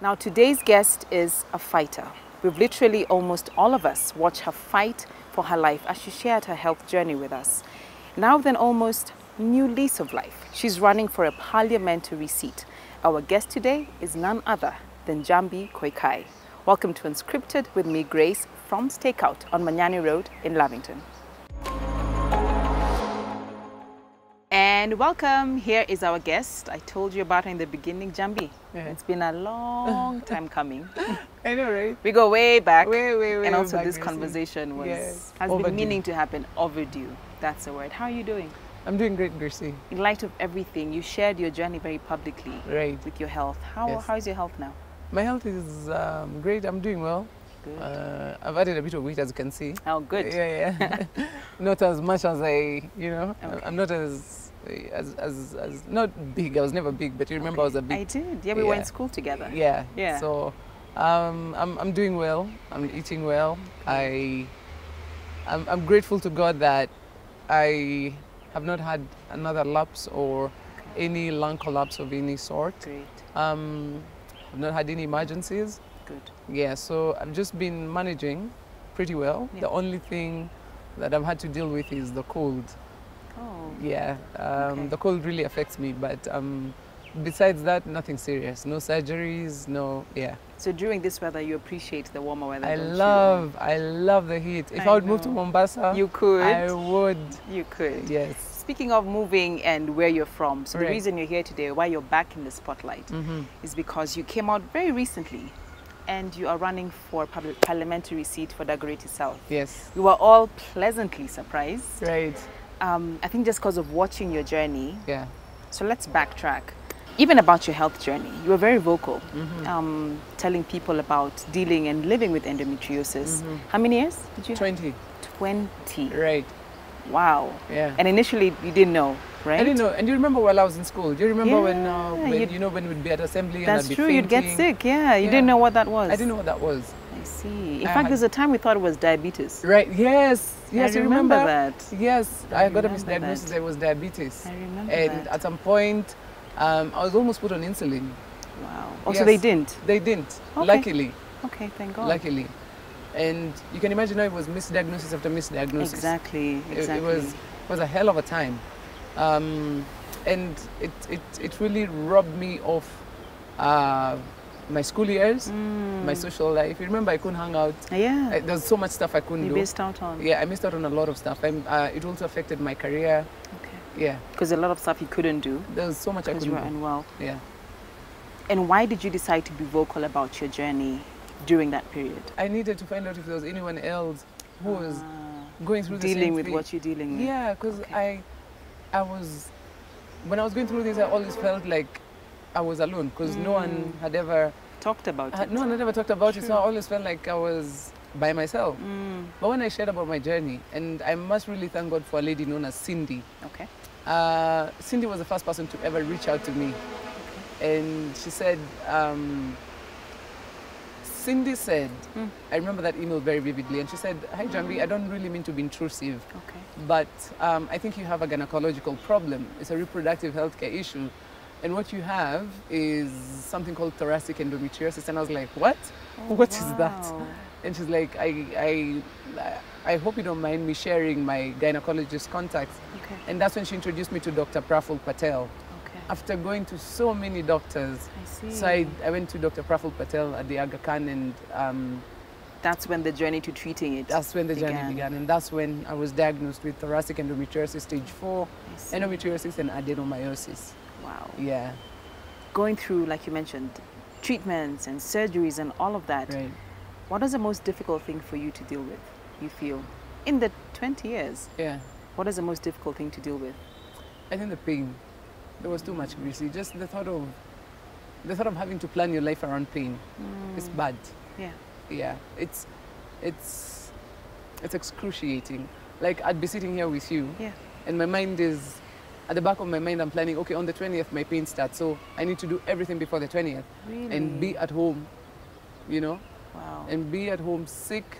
Now, today's guest is a fighter. We've literally almost all of us watched her fight for her life as she shared her health journey with us. Now then, almost new lease of life. She's running for a parliamentary seat. Our guest today is none other than Njambi Koikai. Welcome to Unscripted with me, Grace, from Stakeout on Manyani Road in Lavington. And welcome, here is our guest. I told you about her in the beginning, Njambi. Yeah. It's been a long time coming. I know, right? We go way back. Way and also back, this conversation has overdue. been meaning to happen, overdue. That's the word. How are you doing? I'm doing great, Gracie. In light of everything, you shared your journey very publicly with your health. How is your health now? My health is great. I'm doing well. Good. I've added a bit of weight, as you can see. Oh, good. Yeah. Not as much as okay. I'm not as not big. I was never big, but you remember I was a big. I did. Yeah, we were in school together. Yeah. So I'm doing well. I'm eating well. I'm grateful to God that I have not had another lapse or any lung collapse of any sort. Great. I've not had any emergencies. Good. Yeah, so I've just been managing pretty well. Yeah. The only thing that I've had to deal with is the cold. Oh. Yeah, the cold really affects me, but besides that, nothing serious. No surgeries, yeah. So during this weather, you appreciate the warmer weather, I love the heat. If I would move to Mombasa, you could. I would. You could. Yes. Speaking of moving and where you're from, so the reason you're here today, why you're back in the spotlight, is because you came out very recently and you are running for a parliamentary seat for Dagoretti South. Yes. We were all pleasantly surprised. Right. I think just because of watching your journey. Yeah. So let's backtrack. Even about your health journey, you were very vocal, telling people about dealing and living with endometriosis. How many years did you 20. have? 20. Right. Wow. Yeah. And initially you didn't know, right? I didn't know. And you remember while I was in school? Do you remember when we'd be at assembly and I'd be fainting? You'd get sick. Yeah. You didn't know what that was. I didn't know what that was. I see. In fact, there's a time we thought it was diabetes. Right. Yes. Yes. I remember that. Yes. I got a misdiagnosis. It was diabetes. I remember and at some point, I was almost put on insulin. Wow. Oh, so they didn't? They didn't. Okay. Luckily. Okay. Thank God. Luckily. And you can imagine how it was misdiagnosis after misdiagnosis. Exactly. It was a hell of a time. And it really robbed me of my school years, my social life. You remember I couldn't hang out. Yeah. There's so much stuff I couldn't do. You missed out on. Yeah, I missed out on a lot of stuff. It also affected my career. Okay. Yeah. Because a lot of stuff you couldn't do. There was so much I couldn't do. Because you were unwell. Yeah. And why did you decide to be vocal about your journey during that period? I needed to find out if there was anyone else who was going through the same dealing with thing. what you're dealing with. Yeah, because I was, when I was going through this, I always felt like I was alone because no one had ever talked about it. No one had ever talked about it, so I always felt like I was by myself. But when I shared about my journey, and I must really thank God for a lady known as Cindy. Okay. Cindy was the first person to ever reach out to me. And she said, Cindy said, I remember that email very vividly, and she said, "Hi Njambi, I don't really mean to be intrusive, but I think you have a gynecological problem. It's a reproductive healthcare issue. And what you have is something called thoracic endometriosis." And I was like, what? What is that? And she's like, I hope you don't mind me sharing my gynecologist contacts. Okay. And that's when she introduced me to Dr. Praful Patel. After going to so many doctors, so I went to Dr. Praful Patel at the Aga Khan, and that's when the journey to treating it That's when the journey began, and that's when I was diagnosed with thoracic endometriosis stage 4, endometriosis and adenomyosis. Wow. Yeah. Going through, like you mentioned, treatments and surgeries and all of that, what is the most difficult thing for you to deal with, you feel? In the 20 years, what is the most difficult thing to deal with? I think the pain. There was too much, Gracie. Just the thought of having to plan your life around pain. It's bad. Yeah. Yeah. It's excruciating. Like, I'd be sitting here with you, and my mind is, at the back of my mind, I'm planning, okay, on the 20th, my pain starts, so I need to do everything before the 20th. Really? And be at home, you know? Wow. And be at home sick.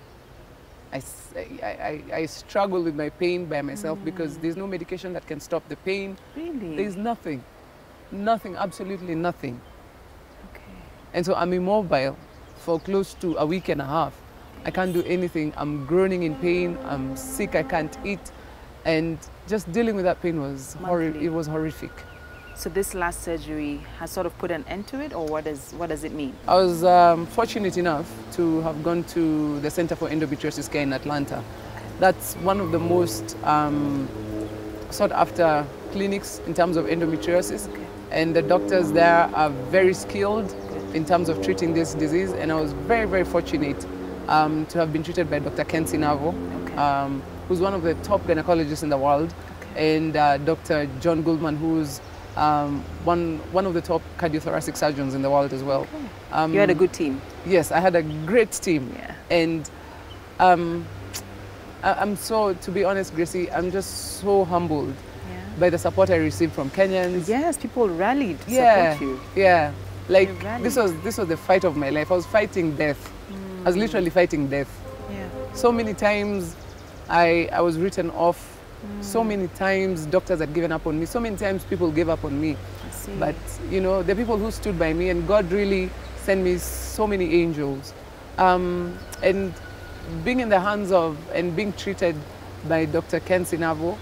I struggle with my pain by myself because there's no medication that can stop the pain. Really? There's nothing. Nothing, absolutely nothing. Okay. And so I'm immobile for close to a week and a half. I can't do anything. I'm groaning in pain. I'm sick. I can't eat. And just dealing with that pain was horrible. It was horrific. So this last surgery has sort of put an end to it, or what does it mean? I was fortunate enough to have gone to the Center for Endometriosis Care in Atlanta. That's one of the most sought after clinics in terms of endometriosis. Okay. And the doctors there are very skilled in terms of treating this disease. And I was very, very fortunate to have been treated by Dr. Kensi Navo, who's one of the top gynecologists in the world, and Dr. John Goldman, who's one of the top cardiothoracic surgeons in the world as well. You had a good team. Yes, I had a great team. Yeah. And I'm so, to be honest, Gracie, I'm just so humbled by the support I received from Kenyans. Yes, people rallied to support you. Yeah, like this was the fight of my life. I was fighting death. I was literally fighting death. Yeah. So many times I was written off. So many times doctors had given up on me. So many times people gave up on me. I see. But you know, the people who stood by me, and God really sent me so many angels. And being in the hands of and being treated by Dr. Kensi Navo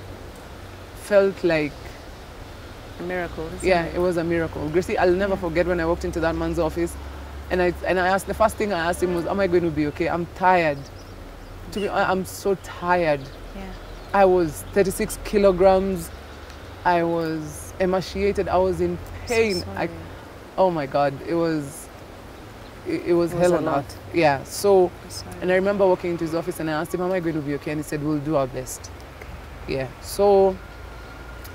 felt like a miracle. It was a miracle. Gracie, I'll never forget when I walked into that man's office, and I asked, the first thing I asked him was, am I going to be okay? I'm tired. I'm so tired. Yeah. I was 36 kilograms. I was emaciated. I was in pain. So oh my God, it was hell on earth. Yeah. So, and I remember walking into his office and I asked him, am I going to be okay? And he said, we'll do our best. Okay. Yeah. So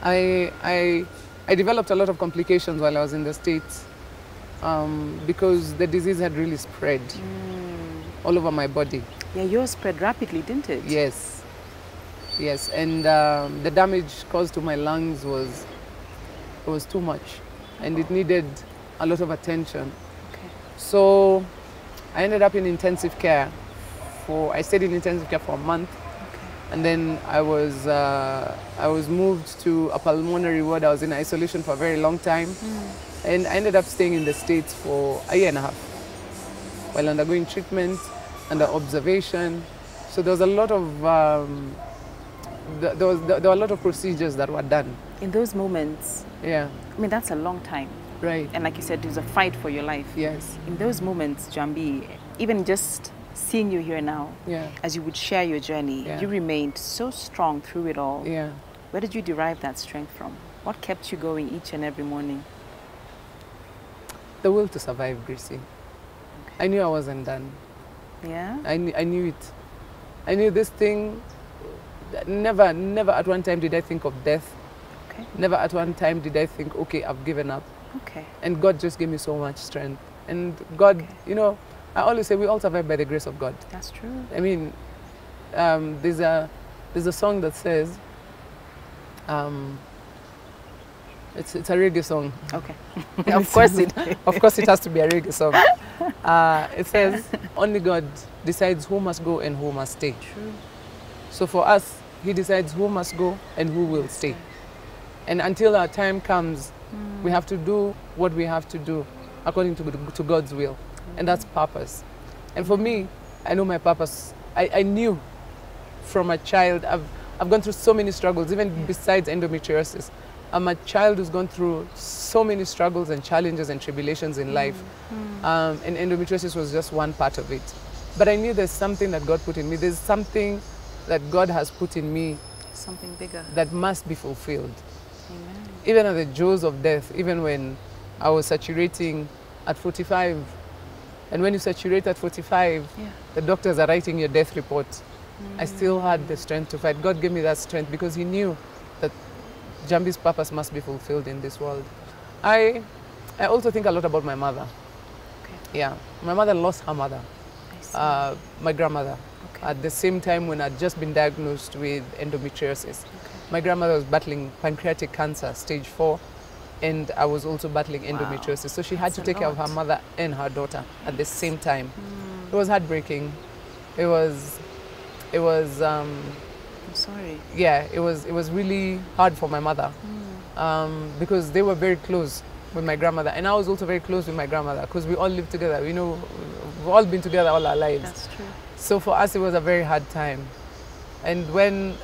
I developed a lot of complications while I was in the States because the disease had really spread all over my body. Yeah, yours spread rapidly, didn't it? Yes. Yes, and the damage caused to my lungs was too much, and it needed a lot of attention. Okay. So I ended up in intensive care. I stayed in intensive care for a month, and then I was moved to a pulmonary ward. I was in isolation for a very long time, and I ended up staying in the States for a year and a half while undergoing treatment, under observation. So there was a lot of there were a lot of procedures that were done. In those moments, yeah, I mean, that's a long time. Right. And like you said, it was a fight for your life. Yes. In those moments, Njambi, even just seeing you here now, as you would share your journey, you remained so strong through it all. Yeah. Where did you derive that strength from? What kept you going each and every morning? The will to survive, Gracie. Okay. I knew I wasn't done. Yeah? I knew it. I knew this thing. Never at one time did I think of death. Okay. Never at one time did I think, okay, I've given up. Okay. And God just gave me so much strength. And God, you know, I always say we all survive by the grace of God. That's true. I mean, there's a song that says, it's a reggae song. Okay. Of course it. Of course it has to be a reggae song. It says, only God decides who must go and who must stay. True. So for us, He decides who must go and who will stay. And until our time comes, we have to do what we have to do according to God's will. And that's purpose. And for me, I know my purpose. I knew from a child, I've gone through so many struggles, even besides endometriosis. I'm a child who's gone through so many struggles and challenges and tribulations in life. And endometriosis was just one part of it. But I knew there's something that God put in me. There's something that God has put in me. Something bigger. That must be fulfilled. Amen. Even at the jaws of death, even when I was saturating at 45. And when you saturate at 45, the doctors are writing your death report. I still had the strength to fight. God gave me that strength because He knew that Njambi's purpose must be fulfilled in this world. I also think a lot about my mother. Okay. Yeah, my mother lost her mother, my grandmother, at the same time when I'd just been diagnosed with endometriosis. My grandmother was battling pancreatic cancer, stage 4, and I was also battling endometriosis. So she had to take care of her mother and her daughter at the same time. It was heartbreaking. It was I'm sorry. Yeah, it was really hard for my mother because they were very close. with my grandmother. And I was also very close with my grandmother because we all lived together. You know, we've all been together all our lives. That's true. So for us, it was a very hard time. And when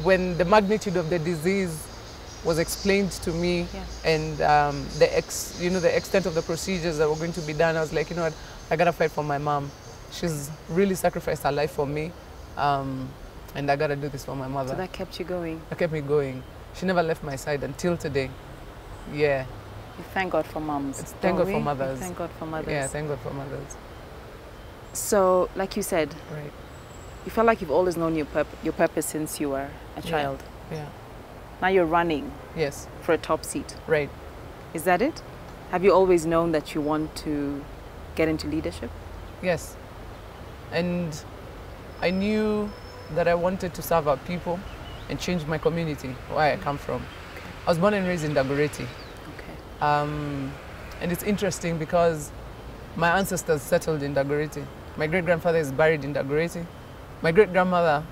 the magnitude of the disease was explained to me, and the extent of the procedures that were going to be done, I was like, you know what, I gotta fight for my mom. She's really sacrificed her life for me, and I gotta do this for my mother. So that kept you going? That kept me going. She never left my side until today. Yeah. You thank God for moms. Thank God for mothers. Thank God for mothers. Yeah, thank God for mothers. So, like you said, right, you felt like you've always known your purpose since you were a child. Yeah. Now you're running. Yes. For a top seat. Right. Is that it? Have you always known that you want to get into leadership? Yes. And I knew that I wanted to serve our people and change my community, where I come from. Okay. I was born and raised in Dagoretti. Okay. And it's interesting because my ancestors settled in Dagoretti. My great-grandfather is buried in Dagoretti. My great-grandmother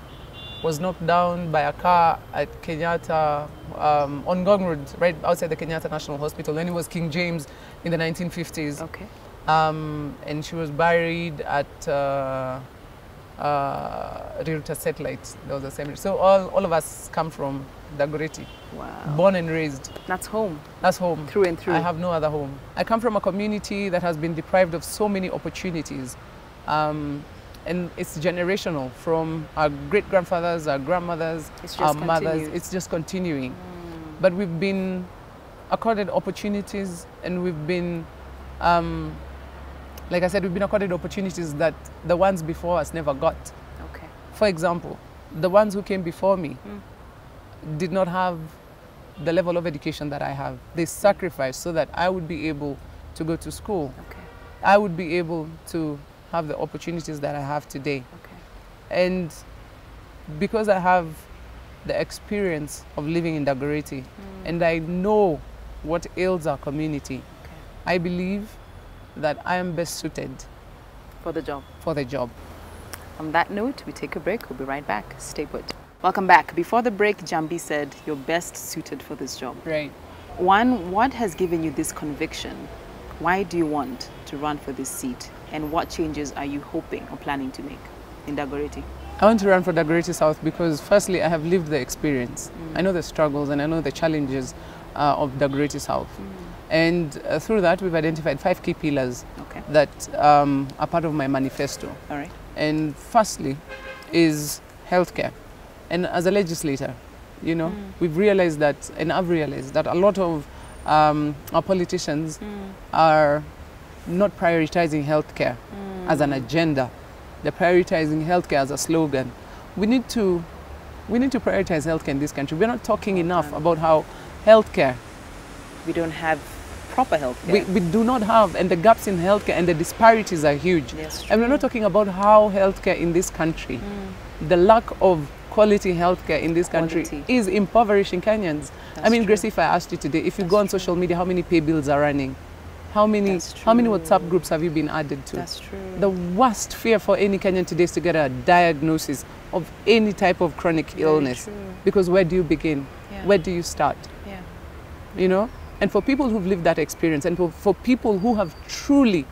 was knocked down by a car at Kenyatta, on Ngong Road, right outside the Kenyatta National Hospital, and it was King James in the 1950s. Okay. And she was buried at Riruta Satellite. There was a cemetery. So all of us come from Dagoretti. Wow. Born and raised. That's home. That's home. Through and through. I have no other home. I come from a community that has been deprived of so many opportunities. And it's generational, from our great-grandfathers, our grandmothers, our mothers. It's just continuing. But we've been accorded opportunities, and we've been, like I said, we've been accorded opportunities that the ones before us never got. Okay. For example, the ones who came before me did not have the level of education that I have. They sacrificed so that I would be able to go to school. Okay. I would be able to have the opportunities that I have today. Okay. And because I have the experience of living in Dagoretti, and I know what ails our community, I believe that I am best suited for the job. For the job. On that note, we take a break. We'll be right back. Stay put. Welcome back. Before the break, Njambi said you're best suited for this job. Right. One, what has given you this conviction? Why do you want to run for this seat? And what changes are you hoping or planning to make in Dagoretti? I want to run for Dagoretti South because firstly, I have lived the experience. I know the struggles and I know the challenges of Dagoretti South. And through that, we've identified 5 key pillars that are part of my manifesto. All right. And firstly is healthcare. And as a legislator, you know, we've realized that, and I've realized that a lot of our politicians are not prioritizing healthcare as an agenda. They're prioritizing healthcare as a slogan. We need to prioritize healthcare in this country. We're not talking enough about how healthcare. We don't have proper healthcare. We do not have, and the gaps in healthcare and the disparities are huge. Yes, and we're not talking about how healthcare in this country, the lack of quality healthcare in this country is impoverishing Kenyans. I mean, Gracie, if I asked you today, if you go on social media, how many pay bills are running? How many WhatsApp groups have you been added to? That's true. The worst fear for any Kenyan today is to get a diagnosis of any type of chronic illness. Because where do you begin? Where do you start? You know? And for people who've lived that experience, and for people who have truly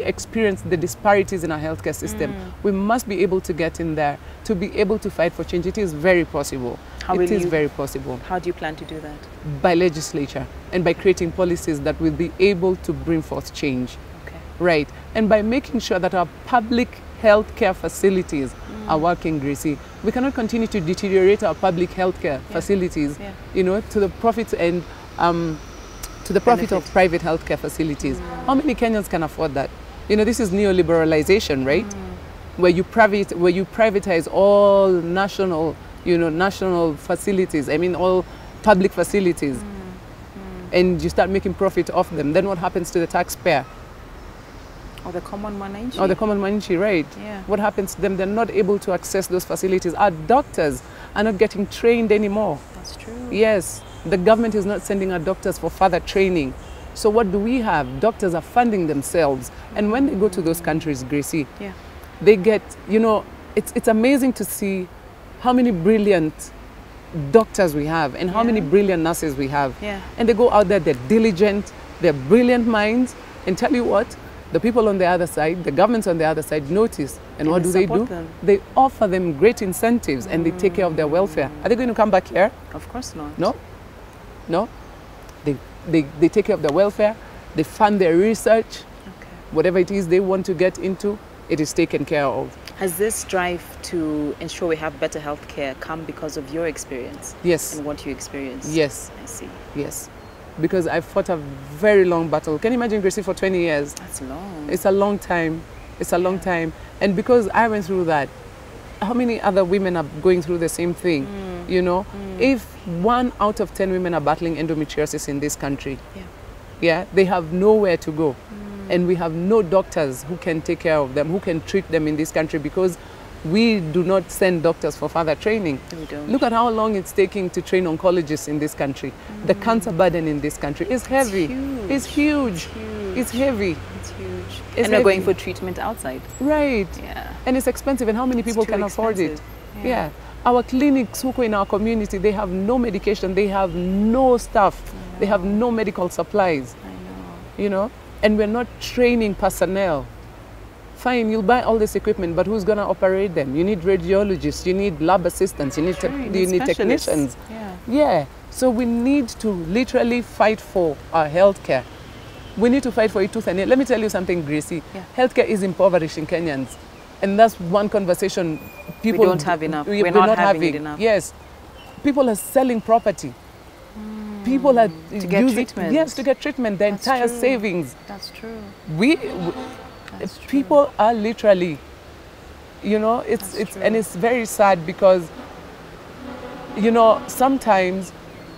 experienced the disparities in our healthcare system, we must be able to get in there to be able to fight for change. It is very possible. It is very possible. How do you plan to do that? By legislature and by creating policies that will be able to bring forth change. Okay. Right. And by making sure that our public healthcare facilities are working, Gracie. We cannot continue to deteriorate our public healthcare facilities, you know, to the profit and to the profit of private healthcare facilities. How many Kenyans can afford that? You know, this is neoliberalization, right? Where you privatize all national facilities. I mean, all public facilities, and you start making profit off them. Then what happens to the taxpayer? Or the common mananchi. Or the common mananchi, right? Yeah. What happens to them? They're not able to access those facilities. Our doctors are not getting trained anymore. That's true. Yes. The government is not sending our doctors for further training. So what do we have? Doctors are funding themselves. And when they go to those countries, Gracie, they get, you know, it's amazing to see how many brilliant doctors we have and how many brilliant nurses we have. Yeah. And they go out there, they're diligent, they're brilliant minds, and tell you what, the people on the other side, the governments on the other side notice. And what do they do? Them. They offer them great incentives and they take care of their welfare. Are they going to come back here? Of course not. No. No. They take care of their welfare, they fund their research, whatever it is they want to get into, it is taken care of. Has this drive to ensure we have better healthcare come because of your experience? Yes. And what you experienced? Yes. I see. Yes. Because I fought a very long battle. Can you imagine, Gracie, for 20 years? That's long. It's a long time. It's a long time. And because I went through that, how many other women are going through the same thing? You know, if 1 out of 10 women are battling endometriosis in this country, they have nowhere to go. And we have no doctors who can take care of them, who can treat them in this country, because we do not send doctors for further training. We don't. Look at how long it's taking to train oncologists in this country. The cancer burden in this country is heavy. It's huge. It's heavy. It's huge. It's and we're going for treatment outside. Right. Yeah. And it's expensive, and how many people can afford it? Yeah. Our clinics who in our community, they have no medication, they have no staff, they have no medical supplies. I know. You know, and we're not training personnel. Fine, you'll buy all this equipment, but who's going to operate them? You need radiologists, you need lab assistants, you need technicians. Yeah. So we need to literally fight for our healthcare. We need to fight for it tooth and nail. Let me tell you something, Gracie. Healthcare is impoverishing Kenyans. And that's one conversation people... We don't have enough. We're not having it enough. Yes. People are selling property. People are to get treatment. Yes, to get treatment, their entire savings. That's true. People are literally, you know, and it's very sad because, you know, sometimes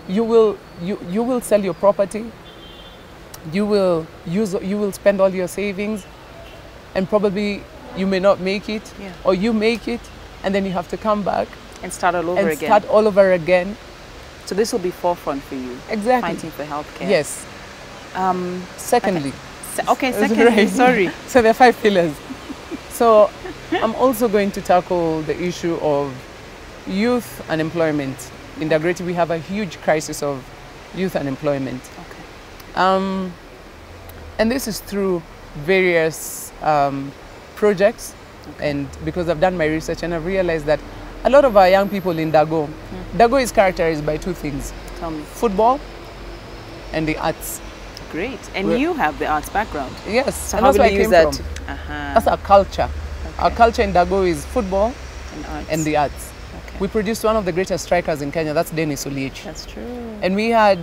you will sell your property, you will spend all your savings, and probably you may not make it, or you make it, and then you have to come back and start all over again. Start all over again. So this will be forefront for you. Exactly. Fighting for healthcare. Yes. Secondly. Secondly, right. Sorry. So there are 5 pillars. So I'm also going to tackle the issue of youth unemployment. In Dagreti, we have a huge crisis of youth unemployment. And this is through various projects. And because I've done my research and I've realized that a lot of our young people in Dago, Dago is characterized by 2 things. Tell me. Football and the arts. Great. And you have the arts background. Yes. So and how that's will where you use I came that? from. That's our culture. Our culture in Dago is football and the arts. We produced one of the greatest strikers in Kenya. That's Dennis Oliech. That's true. And we had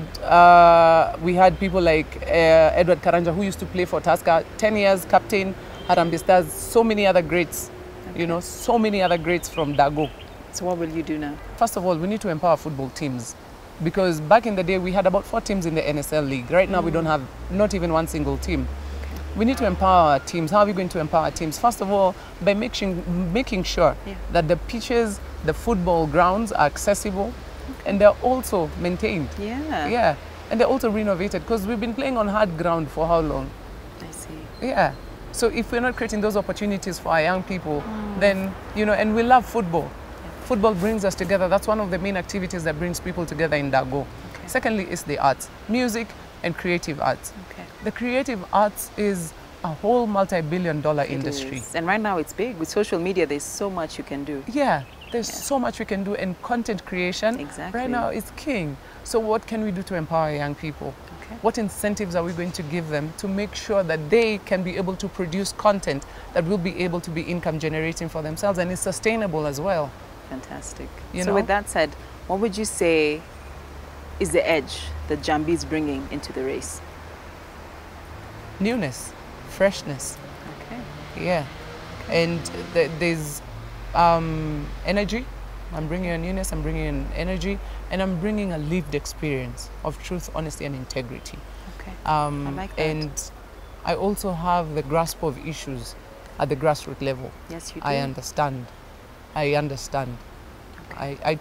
people like Edward Karanja, who used to play for Tusker, 10 years, captain, Harambee Stars, so many other greats. You know, so many other greats from Dago. So what will you do now? First of all, we need to empower football teams. Because back in the day, we had about 4 teams in the NSL league. Right now, we don't have not even one single team. We need to empower our teams. How are we going to empower our teams? First of all, by making sure that the pitches, the football grounds are accessible and they're also maintained. Yeah. And they're also renovated because we've been playing on hard ground for how long? I see. Yeah. So if we're not creating those opportunities for our young people, then, you know, and we love football. Football brings us together. That's one of the main activities that brings people together in Dago. Secondly, is the arts, music and creative arts. The creative arts is a whole multi-billion-dollar industry. And right now it's big. With social media, there's so much you can do. Yeah, there's so much we can do. And content creation right now is king. So what can we do to empower young people? What incentives are we going to give them to make sure that they can be able to produce content that will be able to be income generating for themselves and is sustainable as well? Fantastic. So with that said, what would you say is the edge that Njambi is bringing into the race? Newness, freshness. Yeah. And there's energy. I'm bringing a newness, I'm bringing an energy, and I'm bringing a lived experience of truth, honesty, and integrity. I like that. And I also have the grasp of issues at the grassroots level. Yes, you do. I understand. I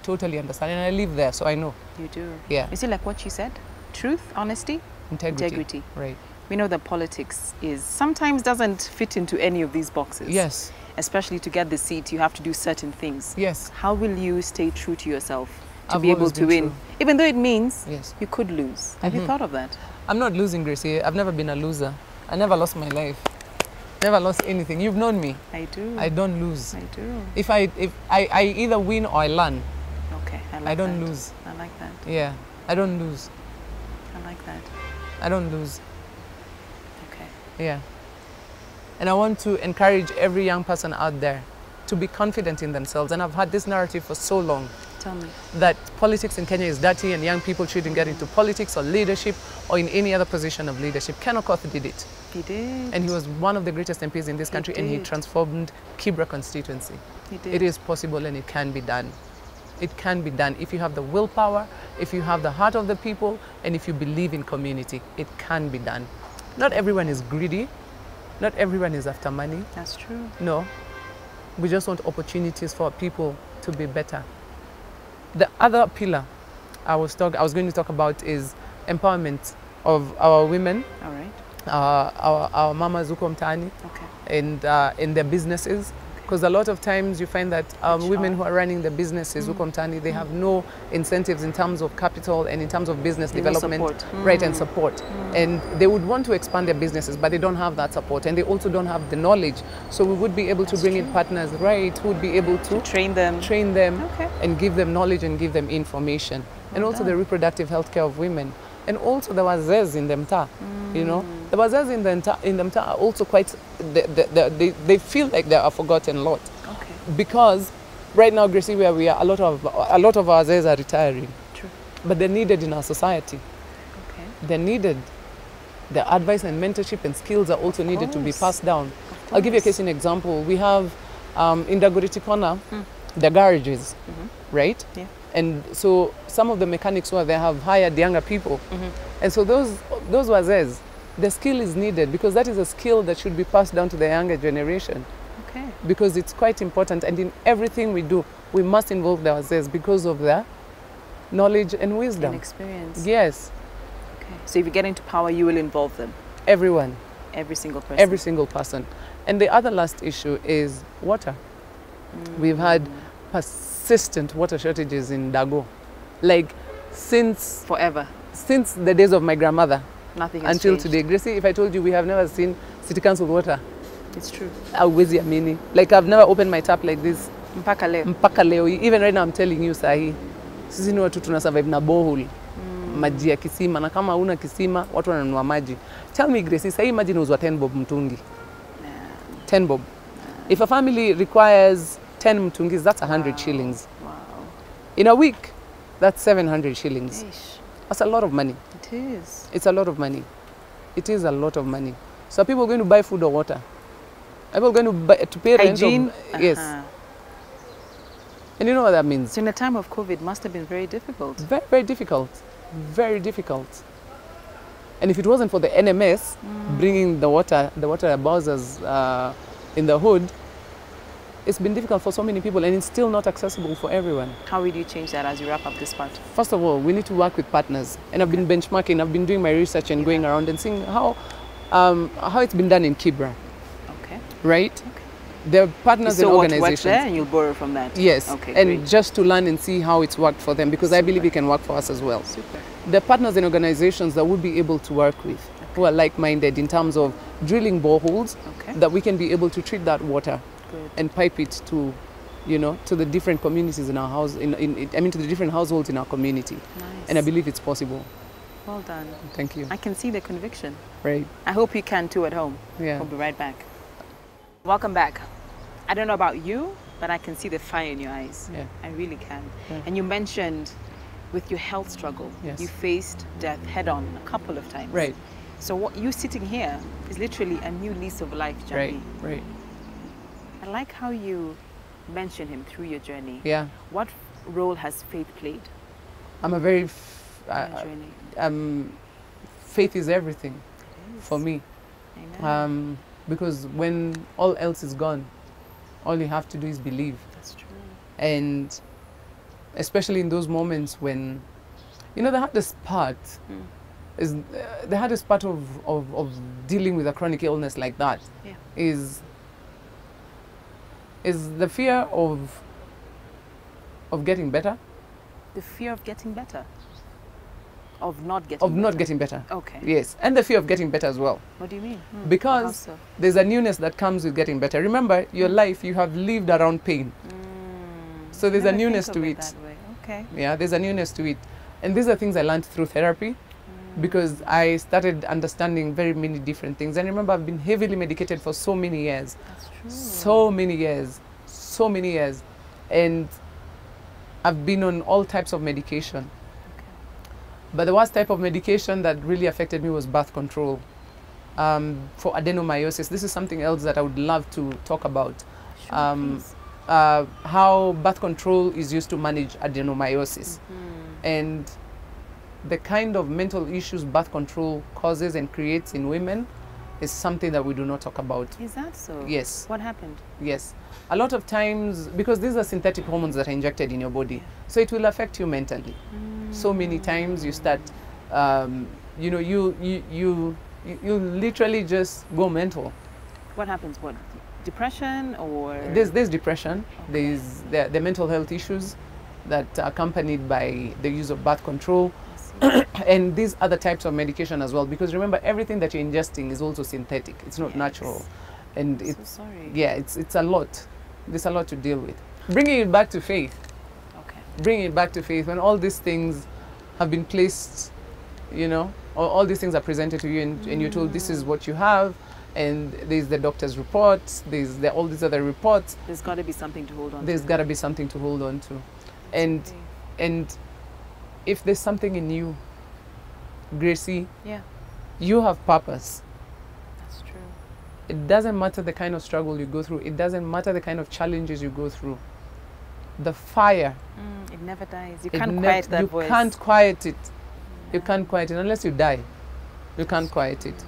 totally understand, and I live there, so I know. You do. Yeah. Is it like what you said? Truth, honesty, integrity. Right. We know that politics sometimes doesn't fit into any of these boxes. Yes. Especially to get the seat, you have to do certain things. Yes. How will you stay true to yourself to be able to win, even though it means yes, you could lose. Have you thought of that? I'm not losing, Gracie. I've never been a loser. I never lost my life. Never lost anything. You've known me. I do. I don't lose. I do. If I either win or I learn. Okay, I don't lose. I like that. Yeah, I don't lose. I like that. I don't lose. Okay. Yeah. And I want to encourage every young person out there to be confident in themselves. And I've had this narrative for so long. Tell me. That politics in Kenya is dirty and young people shouldn't get into politics or leadership or in any other position of leadership. Ken Okoth did it. He did. And he was one of the greatest MPs in this country, and he transformed Kibra constituency. He did. It is possible and it can be done. It can be done if you have the willpower, if you have the heart of the people, and if you believe in community. It can be done. Not everyone is greedy. Not everyone is after money. That's true. No. We just want opportunities for people to be better. The other pillar I was going to talk about is empowerment of our women. All right. Our mamas huko mtaani, and in their businesses, because a lot of times you find that women who are running the businesses huko mtaani, they have no incentives in terms of capital and in terms of business development, right, and support. And they would want to expand their businesses, but they don't have that support, and they also don't have the knowledge. So we would be able to bring in partners, right, who would be able to train them, and give them knowledge and give them information, and also the reproductive health care of women. And also the wazes in the mtaa, you know. The wazes in the mtaa are also quite, they feel like they are forgotten a lot. Okay. Because right now, Gracie, where we are, a lot of our wazes are retiring. True. But they're needed in our society. Okay. They're needed. Their advice and mentorship and skills are also needed to be passed down. I'll give you a case in example. We have in Dagoretti Corner, the garages, right? Yeah. And so some of the mechanics who are there have hired younger people. And so those wazes, the skill is needed, because that is a skill that should be passed down to the younger generation. Okay. Because it's quite important, and in everything we do, we must involve the wazes because of their knowledge and wisdom. And experience. Yes. Okay. So if you get into power, you will involve them? Everyone. Every single person? Every single person. And the other last issue is water. We've had persistent water shortages in Dago, like since the days of my grandmother. Nothing has until changed. Today. Gracie, if I told you we have never seen city council water, it's true. Hauwezi amini. Like I've never opened my tap like this. Mpaka leo. Even right now I'm telling you sahi, sisi ni watu tuna survive na borehole. Maji ya kisima, na kama una kisima watu wananunua maji. Tell me Gracie, sahi maji inauzwa 10 bob mtungi. 10 bob. If a family requires 10 mtungis, that's 100 shillings. Wow. In a week, that's 700 shillings. Ish. That's a lot of money. It is. It's a lot of money. It is a lot of money. So are people going to buy food or water? Are people going to pay hygiene? Rent? Yes. And you know what that means? So in a time of COVID, it must have been very difficult. Very, very difficult. Very difficult. And if it wasn't for the NMS bringing the water bowsers in the hood, it's been difficult for so many people, and it's still not accessible for everyone. How will you change that as you wrap up this part? First of all, we need to work with partners. And I've been benchmarking, I've been doing my research and going around and seeing how it's been done in Kibra. Okay. Right? Okay. There are partners and organizations. What works there, and you'll borrow from that. Yes. Okay, and great. just to learn and see how it's worked for them, because I believe it can work for us as well. Super. There are partners and organizations that we'll be able to work with, who are like-minded in terms of drilling boreholes, that we can be able to treat that water and pipe it to, to the different communities in our house, to the different households in our community. Nice. And I believe it's possible. Well done. Thank you. I can see the conviction. Right. I hope you can too at home. Yeah. We'll be right back. Welcome back. I don't know about you, but I can see the fire in your eyes. Yeah. I really can. Yeah. And you mentioned with your health struggle, yes, you faced death head on a couple of times. Right. So what you sitting here is literally a new lease of life, Njambi. Right, right. I like how you mention him through your journey. Yeah. What role has faith played? I'm a very, journey? Faith is everything for me. Amen. Because when all else is gone, all you have to do is believe. That's true. And especially in those moments when, the hardest part is, the hardest part of dealing with a chronic illness like that is the fear of getting better, The fear of getting better? Of not getting Of better? not getting better. Okay. Yes, and the fear of getting better as well. What do you mean? Because so? there's a newness that comes with getting better. Remember, your life, you have lived around pain. So there's a newness to it. That way. Okay. Yeah, there's a newness to it. And these are things I learned through therapy because I started understanding very many different things. And remember, I've been heavily medicated for so many years. That's true. So many years. So many years. And I've been on all types of medication. But the worst type of medication that really affected me was birth control for adenomyosis. This is something else that I would love to talk about. Sure, How birth control is used to manage adenomyosis. And the kind of mental issues birth control causes and creates in women is something that we do not talk about. Is that so? Yes. What happened? Yes. A lot of times, because these are synthetic hormones that are injected in your body, so it will affect you mentally. So many times you start, you know, you literally just go mental. What happens? What? Depression or? There's depression. Okay. There's the mental health issues that are accompanied by the use of birth control. And these other types of medication as well, because remember, everything that you're ingesting is also synthetic. It's not natural. And I'm it's so sorry. Yeah, it's a lot. There's a lot to deal with. Bringing it back to faith. Okay. Bringing it back to faith when all these things have been placed, you know, all these things are presented to you and you're told this is what you have, and there's the doctor's reports, there's all these other reports. There's got to be something to hold on There's to. got to be something to hold on to. Okay. And if there's something in you, Gracie, Yeah, you have purpose. that's true. It doesn't matter the kind of struggle you go through. It doesn't matter the kind of challenges you go through. The fire. It never dies. You it can't nev- quiet that you voice. can't quiet it. You can't quiet it unless you die. You can't quiet it.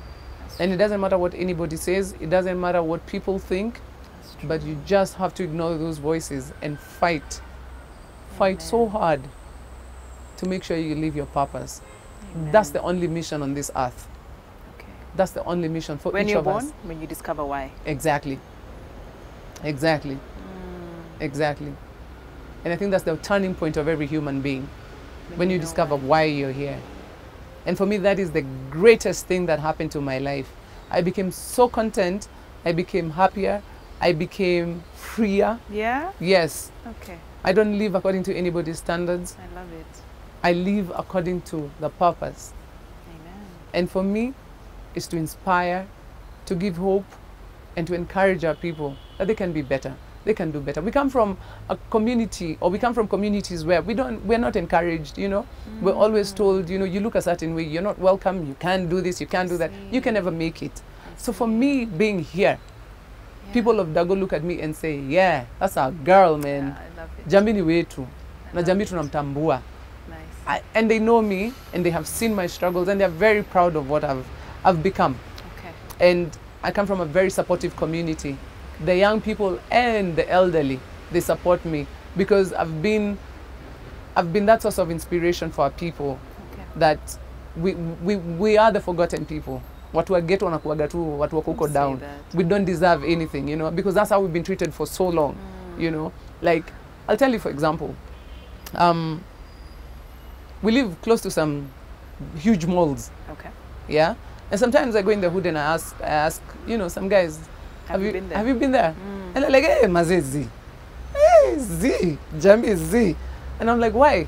And it doesn't matter what anybody says. It doesn't matter what people think. That's true. But you just have to ignore those voices and fight. Fight so hard to make sure you live your purpose. Amen. That's the only mission on this earth. Okay. That's the only mission for When each you're of born, us. when you discover why. Exactly. Exactly. Exactly. And I think that's the turning point of every human being. When you know discover why. why you're here. And for me, that is the greatest thing that happened to my life. I became so content. I became happier. I became freer. Yeah? Yes. Okay. I don't live according to anybody's standards. I love it. I live according to the purpose. Amen. And for me, it's to inspire, to give hope, and to encourage our people that they can be better. They can do better. We come from a community, or we come from communities where we're not encouraged, you know. We're always told, you know, you look a certain way, you're not welcome, you can't do this, you can't do that. You can never make it. So for me, being here, people of Dago look at me and say, yeah, that's our girl, man. Yeah, I love it. Jambi ni wetu. Na Jambi tunamtambua. Nice. And they know me, and they have seen my struggles, and they're very proud of what I've become. Okay. And I come from a very supportive community. The young people and the elderly, they support me because I've been that source of inspiration for our people. Okay. That we are the forgotten people. Watu wa ghetto wanakuwaga tu watu wako huko Say down. that. We don't deserve anything, you know, because that's how we've been treated for so long, you know. Like, I'll tell you, for example, we live close to some huge malls. Okay. Yeah, and sometimes I go in the hood and I ask, you know, some guys, Have you been there? Have you been there? And they're like, hey, Maze Z. Hey, Z. Jambi Z. And I'm like, why?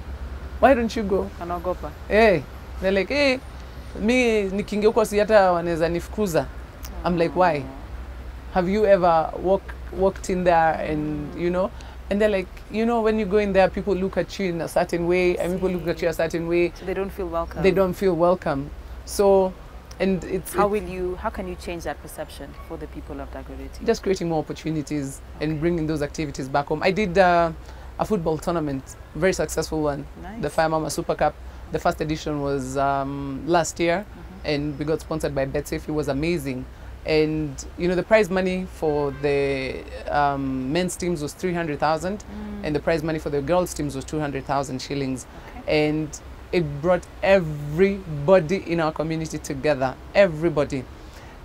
Why don't you go? Anaogopa. Hey. They're like, hey, mi nikiingia huko si hata wanaweza nifukuza. I'm like, why? Have you ever walked in there and, you know? And they're like, you know, when you go in there, people look at you in a certain way, and people look at you a certain way. So they don't feel welcome. They don't feel welcome. So, and How can you change that perception for the people of Dagoretti? just creating more opportunities and bringing those activities back home. I did a football tournament, very successful one, Nice. the Fire Mama Super Cup. The first edition was last year, and we got sponsored by BetSafe. It was amazing. And, you know, the prize money for the men's teams was 300,000, and the prize money for the girls' teams was 200,000 shillings. Okay. And it brought everybody in our community together, everybody.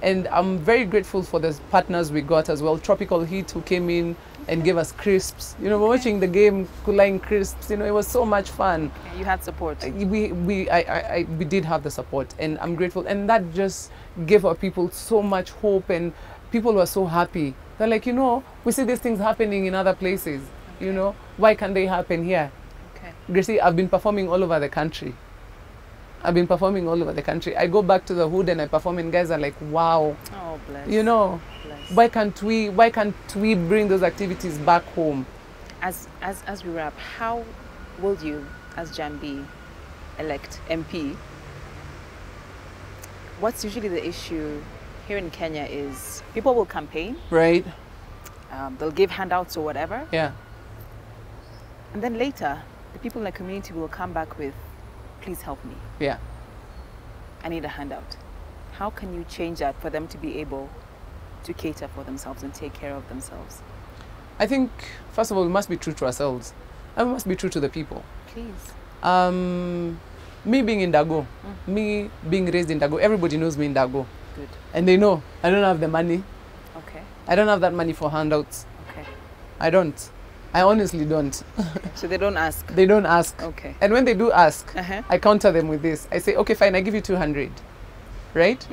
And I'm very grateful for the partners we got as well. Tropical Heat, who came in and gave us crisps. You know, we're watching the game, Kulaing crisps. You know, it was so much fun. You had support. We did have the support, and I'm grateful. And that just gave our people so much hope, and people were so happy. They're like, you know, we see these things happening in other places. Okay. You know, why can't they happen here? Okay. Gracie, I've been performing all over the country. I go back to the hood and I perform, and guys are like, wow. Oh, bless. You know, bless. Why can't we bring those activities back home? As we wrap, how will you, as Njambi elect MP, what's usually the issue here in Kenya is people will campaign. Right. They'll give handouts or whatever. Yeah. And then later, the people in the community will come back with, please help me. Yeah. I need a handout. How can you change that for them to be able to cater for themselves and take care of themselves? I think, first of all, we must be true to ourselves. And we must be true to the people. Please. Me being in Dago, me being raised in Dago, everybody knows me in Dago. Good. And they know I don't have the money. Okay. I don't have that money for handouts. Okay. I don't. I honestly don't. So they don't ask? They don't ask. Okay. And when they do ask, I counter them with this. I say, okay, fine, I give you 200. Right?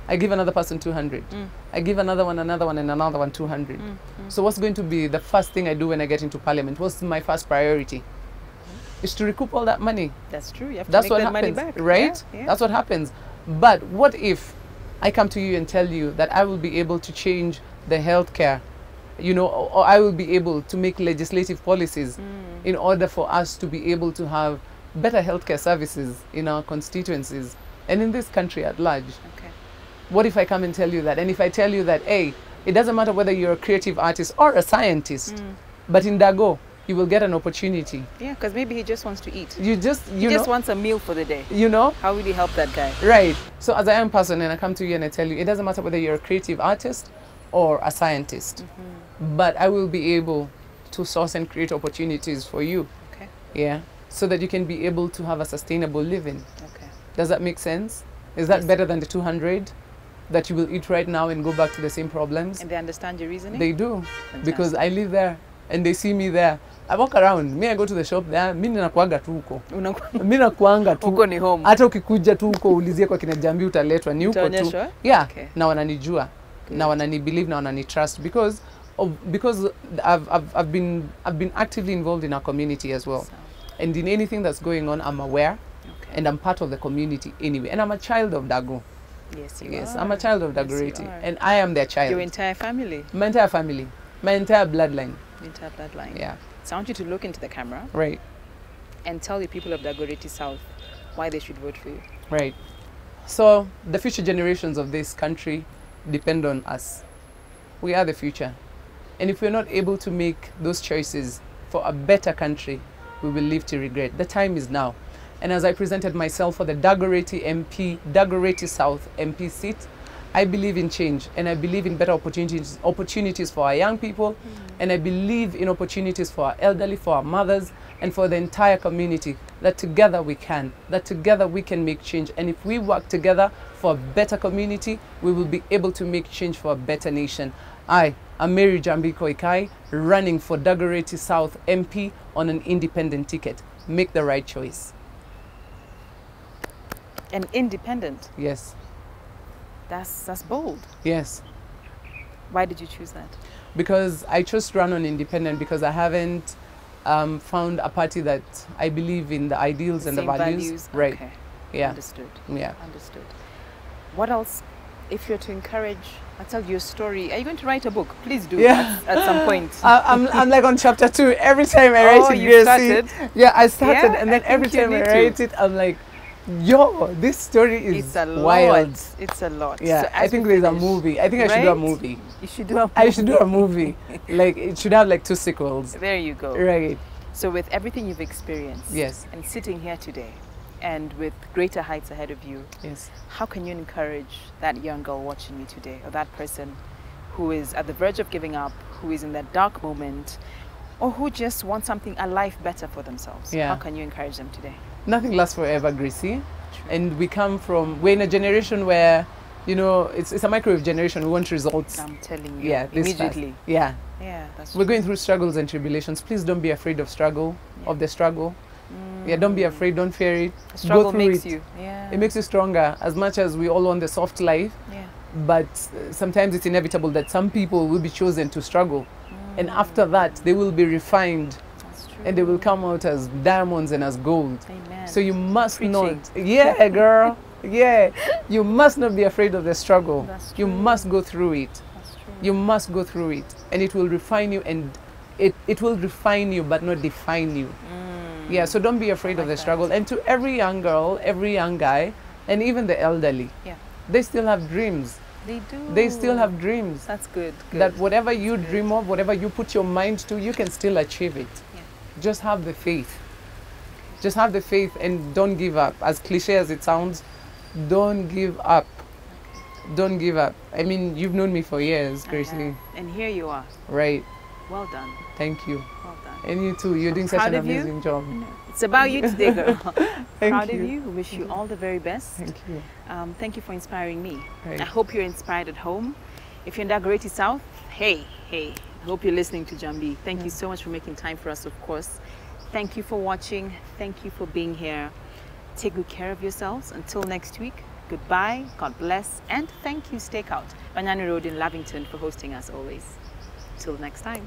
I give another person 200. I give another one, and another one 200. So what's going to be the first thing I do when I get into parliament? What's my first priority? Is to recoup all that money. That's true. You have to make that money back. Right? Yeah. That's what happens. But what if I come to you and tell you that I will be able to change the healthcare, you know, or I will be able to make legislative policies in order for us to be able to have better healthcare services in our constituencies and in this country at large. Okay. What if I come and tell you that? And if I tell you that, hey, it doesn't matter whether you're a creative artist or a scientist, but in Dago, you will get an opportunity. Yeah, because maybe he just wants to eat. He just wants a meal for the day. You know? How will you help that guy? Right. So as a young person, and I come to you and I tell you, it doesn't matter whether you're a creative artist or a scientist, but I will be able to source and create opportunities for you. Okay. Yeah. So that you can be able to have a sustainable living. Okay. Does that make sense? Is that better than the 200 that you will eat right now and go back to the same problems? And they understand your reasoning? They do. Fantastic. Because I live there and they see me there. I walk around. Me, I go to the shop there. Mi nakuanga tu huko. Mi nakuanga tu. Huko ni home. Hata ukikuja tu huko ulizie kwa kina Njambi utaletwa ni huko tu. Yeah. Okay. Na wananijua. Na wanani believe na wanani trust because I've been actively involved in our community as well. So. And in anything that's going on, I'm aware. Okay. And I'm part of the community anyway. And I'm a child of Dago. Yes, you are. I'm a child of Dagoreti. Yes, and I am their child. Your entire family? My entire family. My entire bloodline. The entire bloodline. Yeah. So I want you to look into the camera. Right. And tell the people of Dagoreti South why they should vote for you. Right. So the future generations of this country depend on us. We are the future. And if we're not able to make those choices for a better country, we will live to regret. The time is now. And as I presented myself for the Dagoreti South MP seat, I believe in change and I believe in better opportunities for our young people, and I believe in opportunities for our elderly, for our mothers, and for the entire community, that together we can make change. And if we work together for a better community, we will be able to make change for a better nation. I am Njambi Koikai, running for Dagoreti South MP on an independent ticket. Make the right choice. An independent? Yes. That's bold. Yes. Why did you choose that? Because I chose to run on independent because I haven't found a party that I believe in the ideals and the values. Right. Okay. Yeah. Understood. Yeah. Understood. What else, if you're to encourage, I'll tell you a story. Are you going to write a book? Please do. Yeah. At some point. I'm like on chapter 2. Every time I write it, you started? Yeah, I started, and then every time I write it, I'm like, yo, this story is wild. It's a lot. Yeah, so I think there's a movie. I think I should do a movie. You should do a movie. I should do a movie. Like, it should have like 2 sequels. There you go. Right. So with everything you've experienced, yes, and sitting here today, and with greater heights ahead of you, yes, how can you encourage that young girl watching you today, or that person who is at the verge of giving up, who is in that dark moment, or who just wants a life better for themselves? Yeah. How can you encourage them today? Nothing lasts forever, Gracie. And we're in a generation where you know, it's a microwave generation. We want results. I'm telling you. Yeah, this immediately. fast. Yeah. Yeah, that's We're true. going through struggles and tribulations. Please don't be afraid of struggle, of the struggle. Yeah, don't be afraid, don't fear it. Struggle Go through makes it. you. Yeah. It makes you stronger, as much as we all want the soft life. Yeah. But sometimes it's inevitable that some people will be chosen to struggle. And after that, they will be refined. That's true. And they will come out as diamonds and as gold. Amen. So you must Preaching. not. Yeah, girl. Yeah. You must not be afraid of the struggle. That's You true. must go through it. That's true. You must go through it. And it will refine you, and it will refine you but not define you. Yeah, so don't be afraid of the struggle. And to every young girl, every young guy, and even the elderly, Yeah. they still have dreams. They do. They still have dreams. That's good. Good. That whatever you dream of, whatever you put your mind to, you can still achieve it. Yeah. Just have the faith. Just have the faith and don't give up. As cliche as it sounds, don't give up. Don't give up. I mean, you've known me for years, Gracie. And here you are. Right. Well done. Thank you. Well done. And you too. You're doing such proud an of you. amazing job. It's about you today, girl. Thank Proud you. of you. Wish you all the very best. Thank you. Thank you for inspiring me. Right. I hope you're inspired at home. If you're in Dagoretti South, hey. I hope you're listening to Njambi. Thank you so much for making time for us, of course. Thank you for watching. Thank you for being here. Take good care of yourselves. Until next week, goodbye, God bless, and thank you, Stakeout, Banyani Road in Lavington, for hosting us always. Till next time.